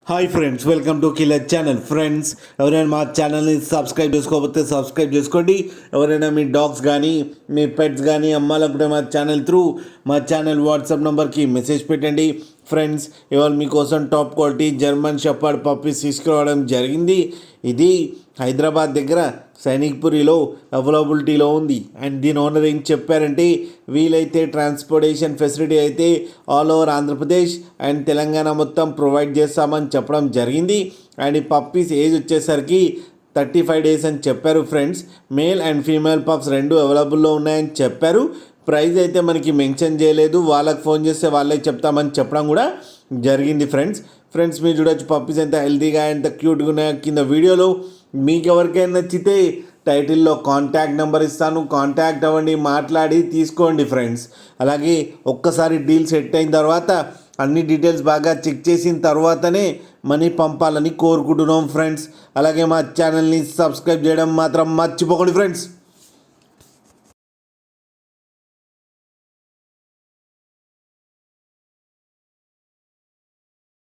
Hi friends, welcome to killer channel. Friends, ఎవరైనా మా ఛానల్ని సబ్స్క్రైబ్ చేసుకోకపోతే సబ్స్క్రైబ్ చేసుకోండి. ఎవరైనా మీ డాగ్స్ కానీ మీ పెట్స్ కానీ అమ్మాలనుకుంటే మా ఛానల్ వాట్సాప్ నెంబర్కి మెసేజ్ పెట్టండి. ఫ్రెండ్స్, ఇవాళ మీకోసం top quality German shepherd puppies తీసుకురావడం జరిగింది. ఇది హైదరాబాద్ దగ్గర సైనిక్పురిలో అవైలబిలిటీలో ఉంది. అండ్ దీని ఓనర్ ఏం చెప్పారంటే, వీలైతే ట్రాన్స్పోర్టేషన్ ఫెసిలిటీ అయితే all over Andhra Pradesh and Telangana మొత్తం ప్రొవైడ్ చేస్తామని చెప్పడం జరిగింది. అండ్ ఈ పప్పీస్ ఏజ్ వచ్చేసరికి 35 days అని చెప్పారు. Friends, male and female pups రెండు అవైలబుల్లో ఉన్నాయని చెప్పారు. ప్రైస్ అయితే మనకి మెన్షన్ చేయలేదు, వాళ్ళకి ఫోన్ చేస్తే వాళ్ళే చెప్తామని చెప్పడం కూడా జరిగింది. ఫ్రెండ్స్ మీరు చూడొచ్చు పప్పీస్ ఎంత హెల్తీగా ఎంత క్యూట్గా ఉన్నాయో. కింద వీడియోలో మీకు ఎవరికైనా నచ్చితే టైటిల్లో కాంటాక్ట్ నెంబర్ ఇస్తాను, కాంటాక్ట్ అవ్వండి, మాట్లాడి తీసుకోండి ఫ్రెండ్స్. అలాగే ఒక్కసారి డీల్ సెట్ అయిన తర్వాత అన్ని డీటెయిల్స్ బాగా చెక్ చేసిన తర్వాతనే మనీ పంపాలని కోరుకుంటున్నాం ఫ్రెండ్స్. అలాగే మా ఛానల్ని సబ్స్క్రైబ్ చేయడం మాత్రం మర్చిపోకండి ఫ్రెండ్స్.